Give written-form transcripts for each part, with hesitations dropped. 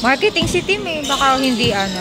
Marketing si Tim eh. Baka hindi ano.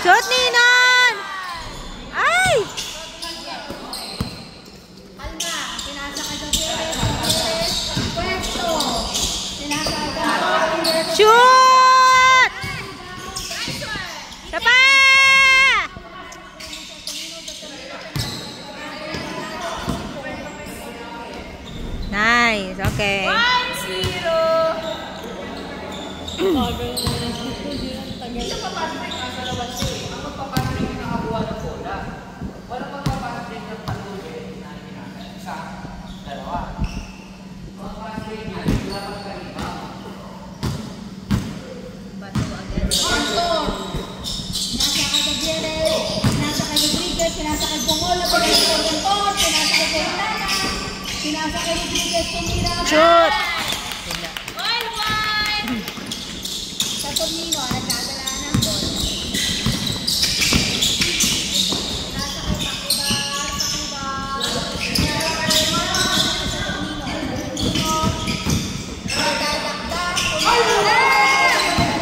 Shoot, Ninon! Ay! Shoot! Sapa! Nice, okay. 1-0. Shoot! Sa Tornino, nagdadala ng ball.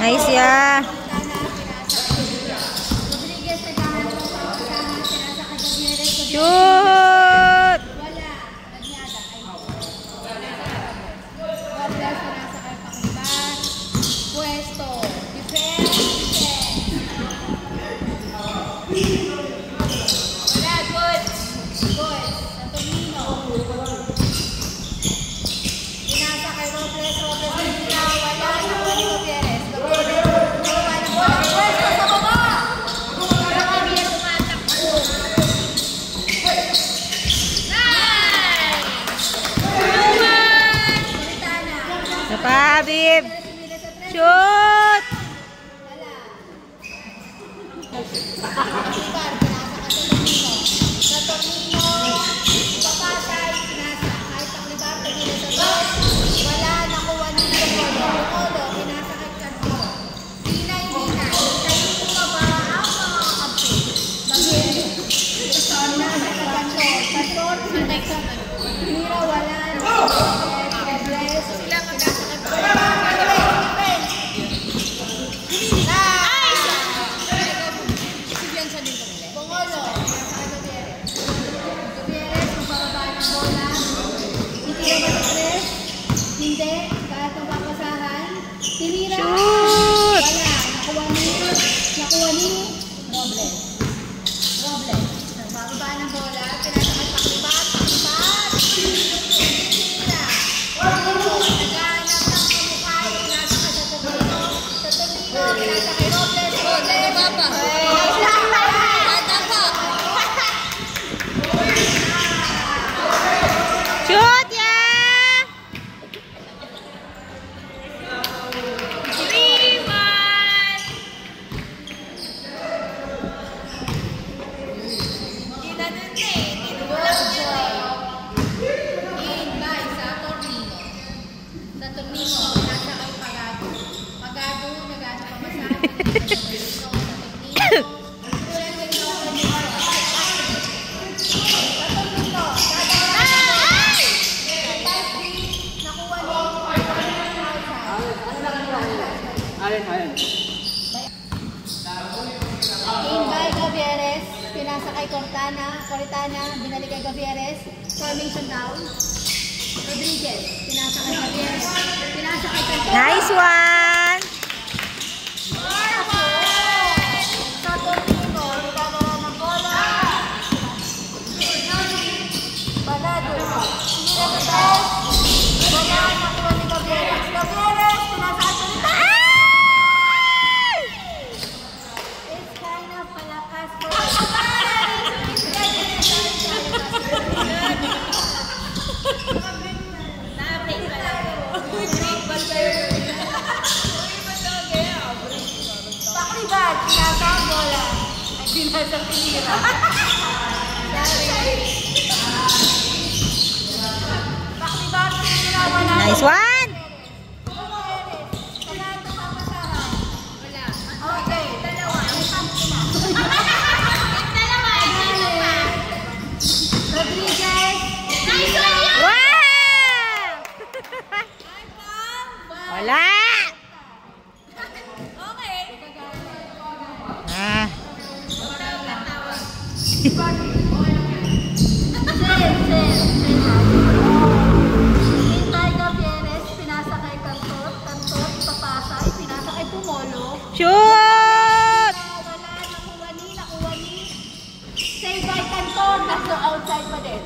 Nice ya. Shoot! Habib! Shoot! Sa Tornino, papasay, pinasa. Kahit ang libar, pagkita sa boss, wala, nakuha nito Polo. Polo, pinasa kahit kanto. Hinay. Kayo po ba ang mga kampi? Bagay, pinasa ka kanto. Pastor, pinay ka. Hira, wala, Rebles, sila pinasa ka kanto. Hindi, kahit ang papasahan, tinira. Shoot! Wala, nakuha ni Robles. Bababa ng bola, pinasakay pakibat. Tinira. Naghahanap ng kamukhay, pinasakay sa Tornino. Sa Tornino, pinasakay Robles. Papa. Shoot! pinasa kay Coritana, binalik kay Gavieres, formation down. Rodriguez, pinasa kay Gavieres, pinasa kay Cantor. Nice one! Sa Torino, nagkakaroon ng bola. Balado. Sinira sa tres. Bola, nakuha ni Gavieres. Gavieres, pinasa kay Coritana. It's kind of palakas for Paklibat, pinasa ang bola. Ay, pinasa ang pinira. Paklibat, pinira, wala. Nice one! Kailangan ito papasahan. Wala. Okay, dalawa. May pampi na. Dalawa. Rodriguez. Nice one yun! Wow! Wala! Okay. Ah. Hintay Gavieres, pinasa kay Cantor, ipapasa, pinasa kay Pumolo. Shoot! Wala, nakuha ni. Save by Cantor, nasa outside pa din.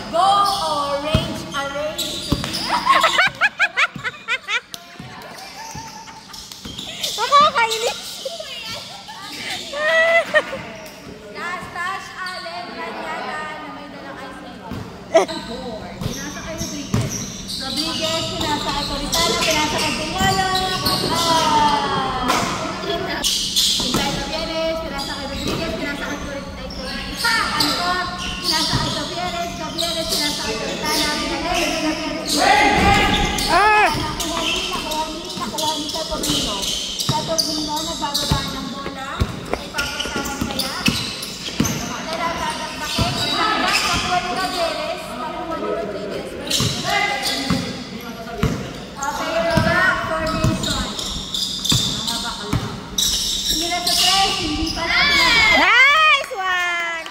Go orange, arrange to Nakakainis! Tash, Allen, Ranyada, na may dalang ice cream. Pinasa kay Rodriguez. Rodriguez, pinasa kay Coritana, pinasa kay Pumolo. Hintay Gavieres, pinasa kay Rodriguez, pinasa kay Coritana. Cantor, pinasa kay Gavieres, pinasa kay Coritana, Ah! nakuha ni sa Torino. Sa Torino, nagbababa ng bola. May papasahan kaya. Bakit? Nakuha ni Gavieres, nakuha ni Rodriguez. Okay, baba, formation. Mga bakala. Hira sa tres, hindi pa na. Nice one!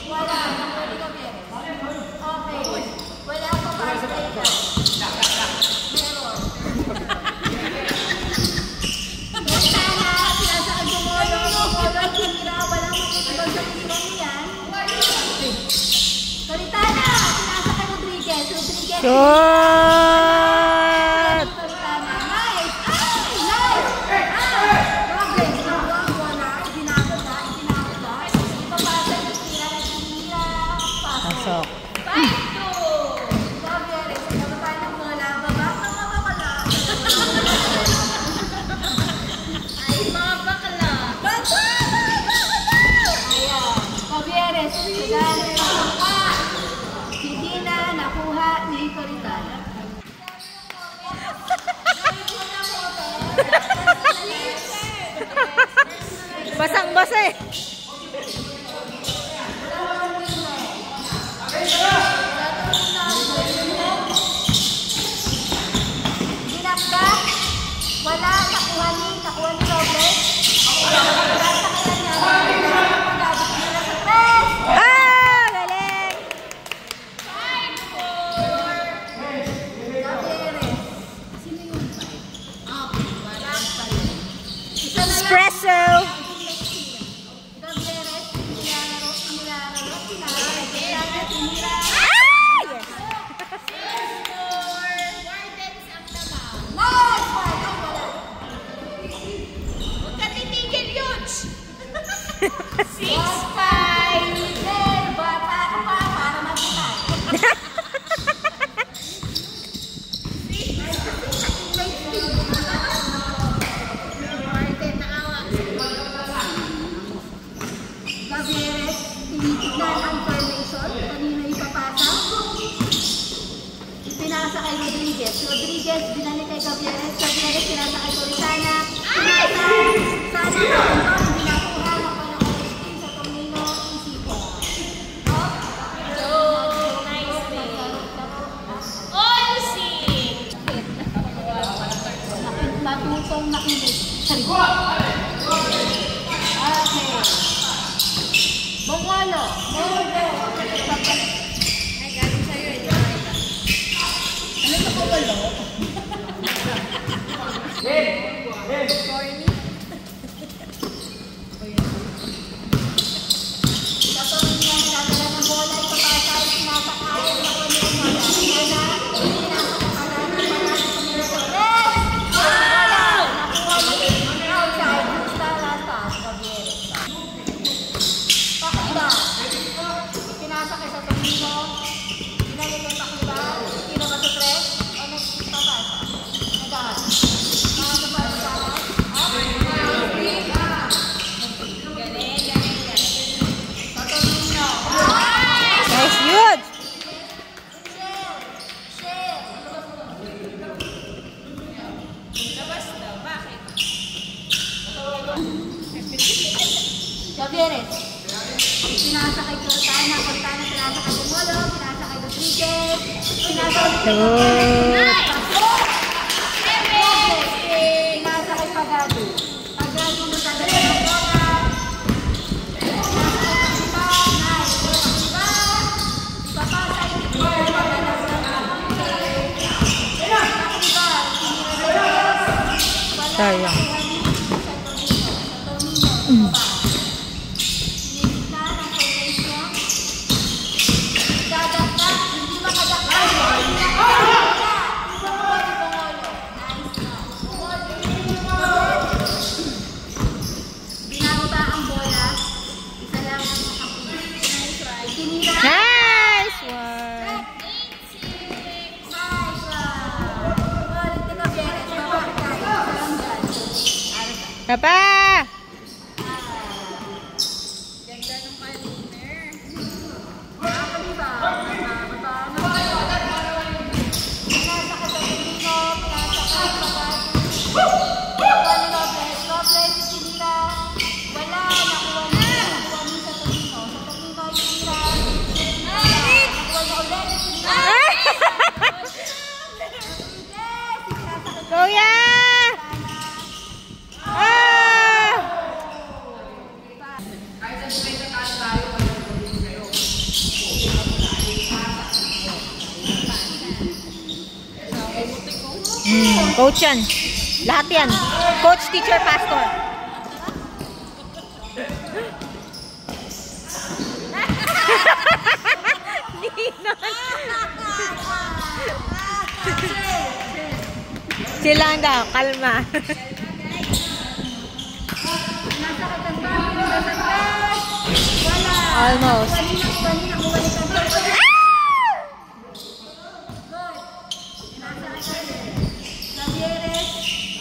Wala, nakuha ni Gavieres. Okay, wala pa para sa ito. Meron. Montana, pinasa ang Gumolo, Hira, walang makikibag sa pinibang niyan. Coritana, pinasa kay Rodriguez. Shoot! Coritana, nice! Nice! Progress, nakuha ang bola, ibinababa. Ipapasa, tinira, Pasok. 5-2! Gavieres, nababa ng bola, baba, mga bakala. Ay, mga bakala. Ayan, Gavieres, si Dina, nakuha ni Coritana. Basang-basa eh. Dinakda, wala, nakuha ni Robles. Ah! Galing! Espresso! Ah! Yes! Gavieres, tinitignan ang formation. Kanina ipapasa. Pinasa kay Rodriguez. Rodriguez, binalik kay Gavieres. Gavieres, pinasa kay Coritana. Pinasa, sana kay Cantor, hindi nakuha. Nakuha ng Agustin sa Torino. Isipo. Nice day. Oh, you see. gustong makinig. Okay. Bongolo. Ay, galing sa'yo eh. Ano sa bongolo? Corny. Katulad niya, nagdadala ng bola, ipapasay, sinasakay, pinasakay sa Tomino, pinalik yung takliban, pinaba sa tres, o nagpapasa. Nagahan. Nice, huge! Javieres. Pinasakay Cortana, pinasakay Dumolo, pinasakay Rodriguez, pinasakay Pagado. Pagado mo sa dala ng bola. Sayang. Nice one! Papa! Ganda ng kaniner. Kuya! Coach yan. Lahat yan. Coach, teacher, pastor. Silang daw, kalma. Almost.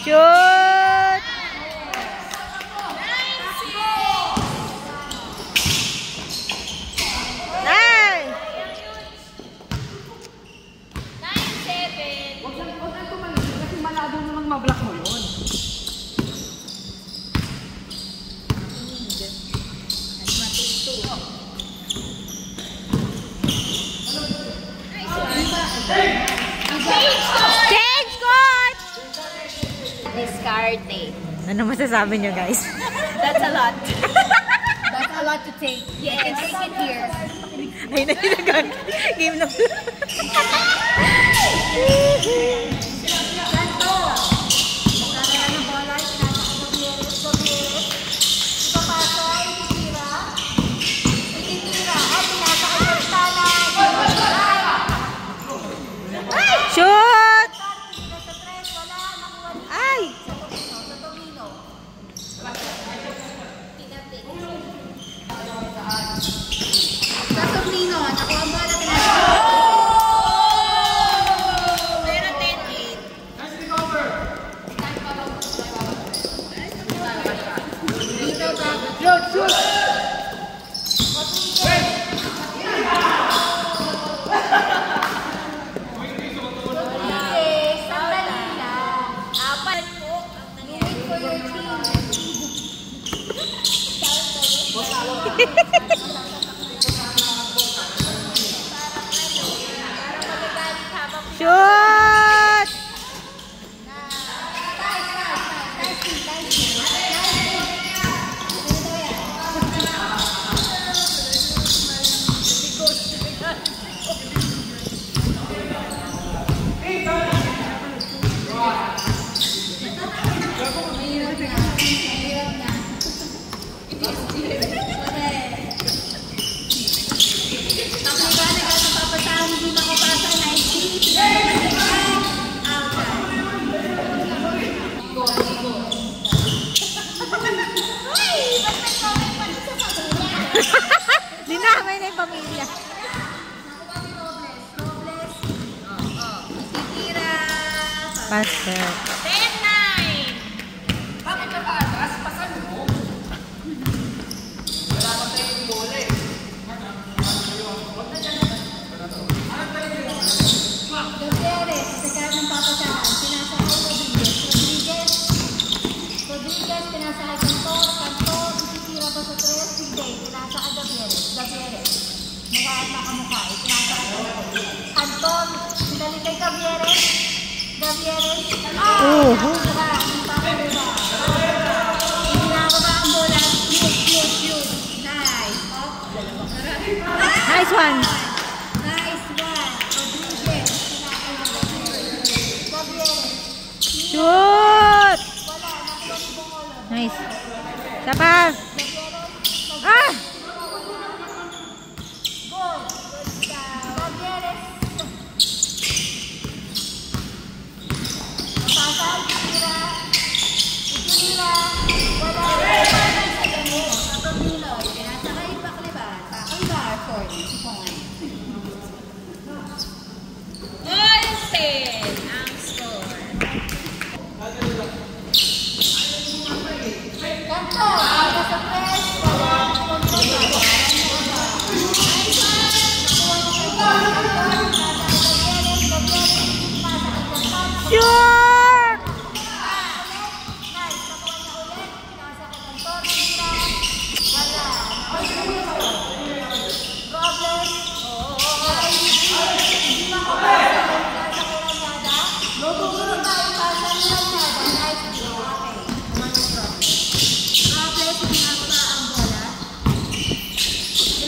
Shoot! Nice! 9-7. Huwag na tumalis kasi malado namang mablock mo yun. Change, coach! Discarte. Ano masasabi niyo, guys? That's a lot. That's a lot to take. Yeah, I can take it here. Ay, nagagagan. Game na. Ganto. Magkakaroon ng bola, pinasakay Gutierrez. Ipapasay, ititira. O, pinasakay Cortana. Shoot! Sa tres, wala. Nakuha ni Ay! sa Tomino. Tinatin. Sa Tomino, nakuha ang bola, pinasakay. Pero 10-8. Dito ba? Sandali lang. Apat po ang nangyari for your Shoot! Passer. 10-9. Bakit ka atras? Pasan mo? Wala pa tayong bola eh. Gutierrez, sa kaya ng papasahan, pinasakay Rodriguez. Rodriguez, pinasakay Cantor, isisira ba sa 3? Hindi, pinasakay Gutierrez. Nagaat na kamukha, pinasakay Cantor, sindali kay Gutierrez. Hindi na ako ba ang bola? Shoot. Nice. Nice one. Shoot! Nice. Sapa. Ah!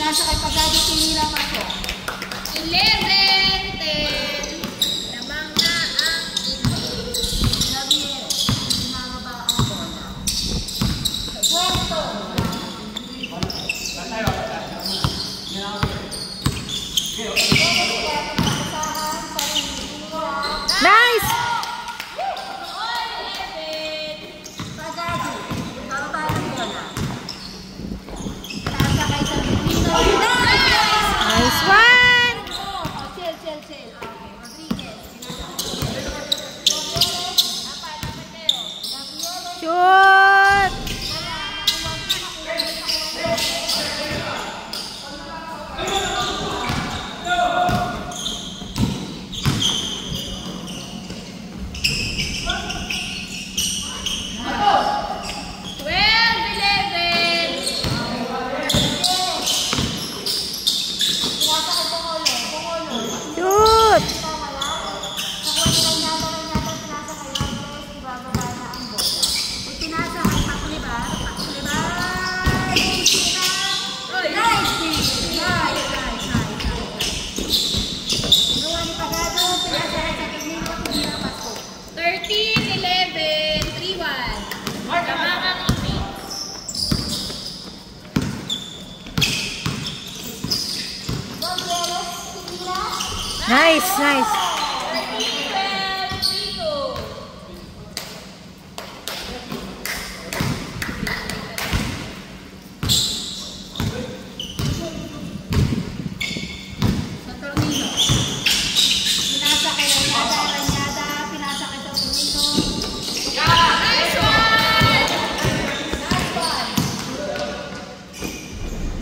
Nasa kay Pagadi Tinila pa po. 11-10. Lamang na ang Javier, pinababa ang bola. Puerto. Nice! Pagadi, bababa ang bola. Nasa kay Sabino. Nice one! Chill. Okay, Rodriguez. Shoot! Shoot! Nice.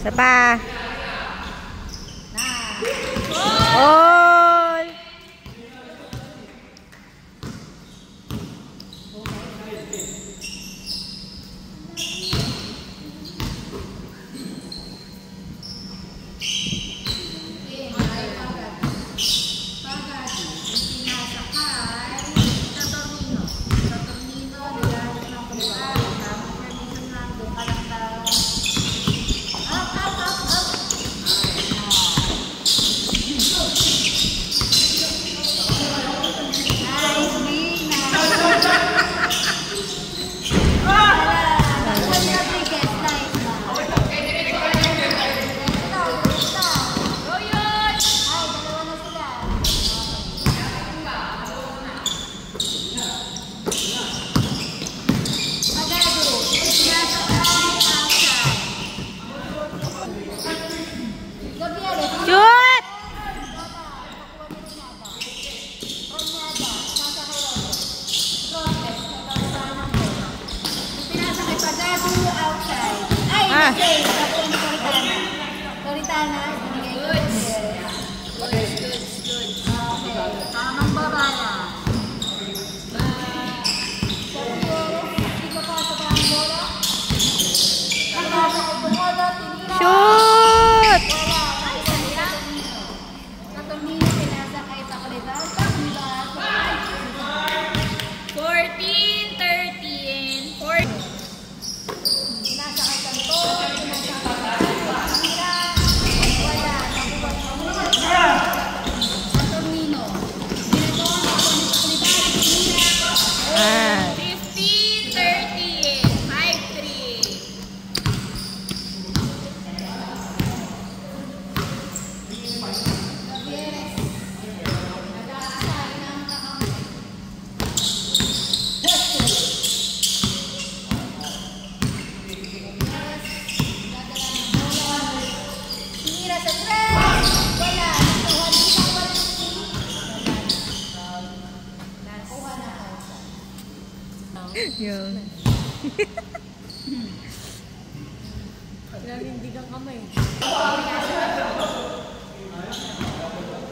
Sapa. All. Toritana, ibigay ko kay Gutierrez. Okay. Tamang babala. Shoot! Katumino, pinasa kay Pakulidad. 14, 13, 14. Pinasa kay Cantor, pinasa kay Mira. Wala, nakuha niya. Katumino. Ginagawa ko ni Pakulidad. Ah. 15, 13, 5-3. Gutierrez. Nag-aasay ng kakamay. Tira sa tres. Wala. Nakuha din ang walisi. Nakuha na ako. Yun. Pinanindigan kamay. Diba? Tira sa tres. Wala. Nakuha din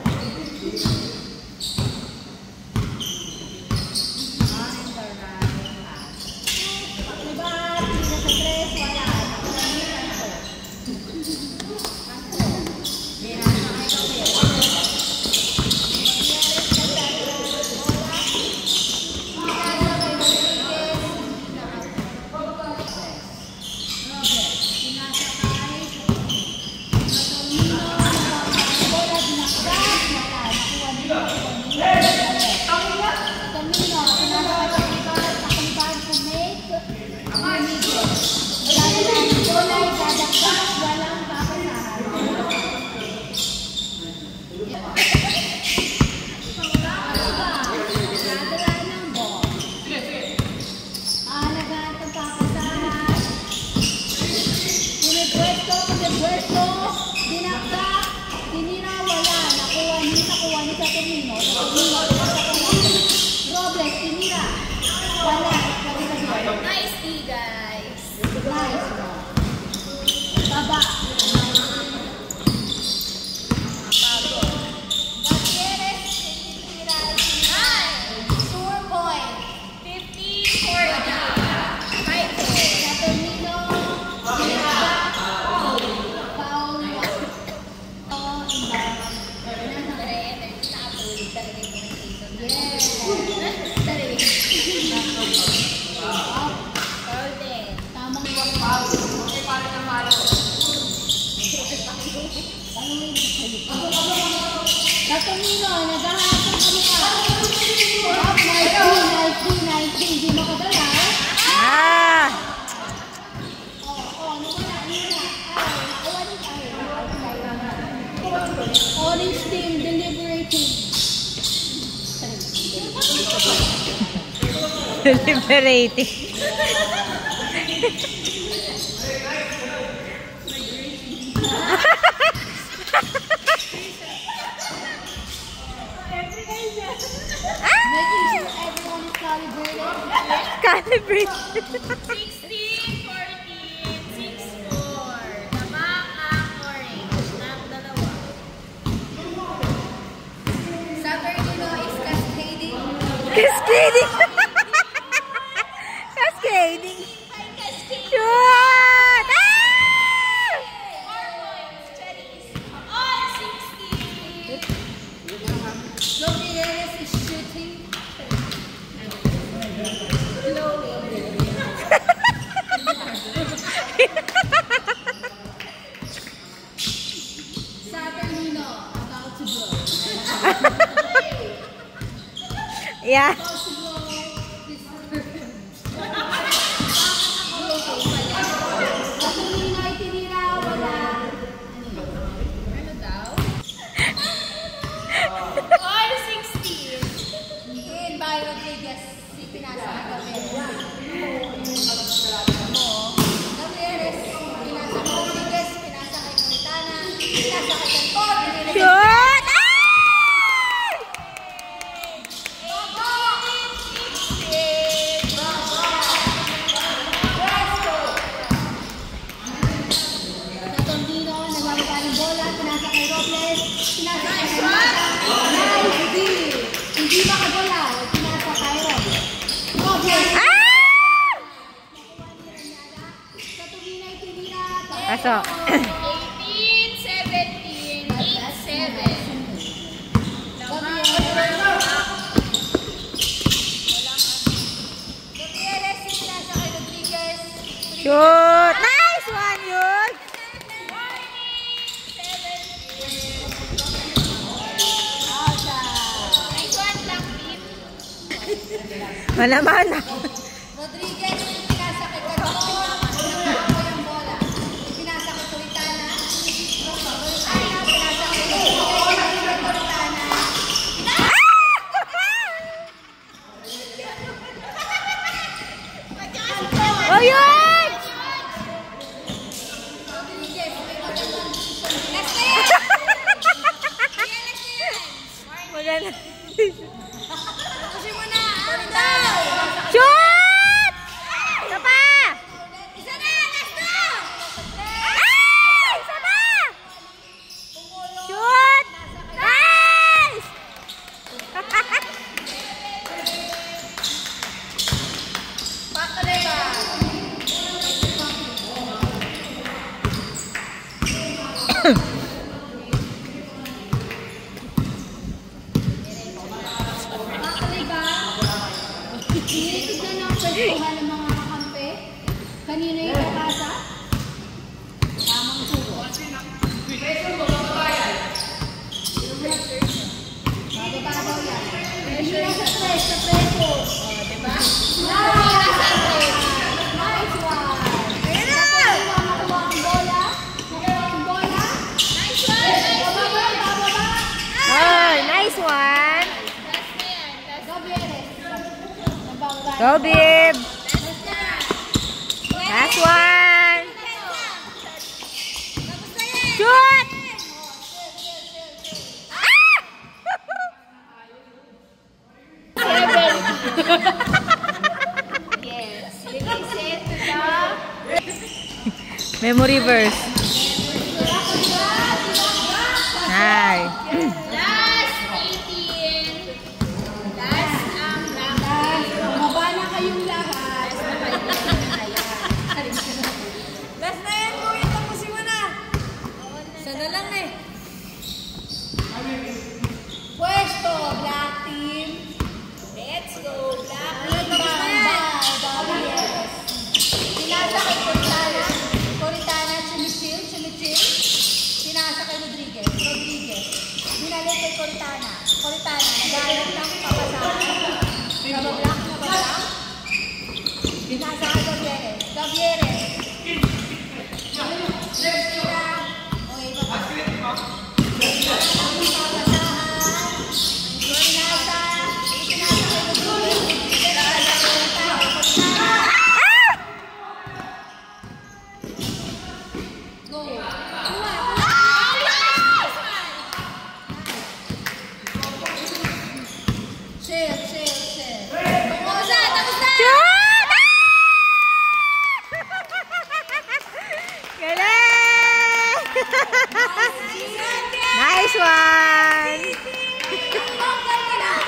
ako. Robles, tinira. Wala. Nice tea, guys. Nice. Baba. Gutierrez, tinira. Sure point. 15, 14, 5-4. Saturnino, tinira. Paul. Yes. Tamang Saturnino, naghahanap ng kanila. Up, 19, di mo kadala. Ah! Orange team deliberating. Deliberating. Making sure everyone is calibrated. Calibrate. 16, 14, 6-4. Tamang ang orange. Ng dalawa. Saturnino is cascading. Cascading. Cascading. Shoot! Ah! 4 points. Cherries. All 16. Gutierrez is shooting. Saturnino about to blow. Yeah. About to blow. Saturnino ay tinira. Wala. Ano daw? All 16. In by Rodriguez, si pinasa na Gutierrez. Gutierrez, pinasa kay Rodriguez, pinasa kay Toritana, pinasa kay Cantor, pinasa Shoot! Ah! foul. Pinasa Kyron. Robert. Ah! Sa tuminay tinira. Aso. 18, 17, 8, 7. Gutierrez, pinasa kay Rodriguez. Shoot! Nice one, yun! Nice one, Black Team. Mana-mana. Rodriguez, pinasa kay Canton. Nakakuha yung bola. Pinasa kay Coritana. Coritana, pinasa kay Rodriguez. Coritana. Oh, yun! Rodriguez, may magandang decision. Last na yan! Maganda. Tapusin mo na! Coritana. Shoot! Isa pa! Isa na! Last na! Ah! Isa pa! Shoot! Nice! Pakaleba. Pakaleba. Tinitignan ang pwestuhan ng mga kakampi. Kanina yung kakasa. Tamang tubo. Bababa daw yan. Hindi na sa press, sa preso. Diba? Nice one! Ayan na! Nakuha ang bola. Nakuha ang bola. Nice one, nice Bababa, bababa. Oh, nice one! Last na yan. Last Gabieres. Nabababa. Go, Bib! na. Last one! Tapos na yan. Shoot! Yes. Release it to the... Memory verse. Nice. Last 18. Last ang Black Team. Bumaba na kayong lahat. Last na yan, Kuya. Tapusin mo na. Sana lang eh. Pwesto, Black Team. Let's go, Black Gabieres. Pinasa kay Coritana. Coritana, chumichil, chumichil. Pinasa kay Rodriguez. Rodriguez. Binalik kay Coritana. Coritana, nagalit lang papasahan. Nabablock, nabablock. Pinasa kay Gabieres. Gabieres. Okay, baba. Papasahan. Pinasa. Pinasa kay Rodriguez. Go. Chill, chill, chill. Tapos na, tapos na! Shoot! Galing! Nice one! Bongga ka na!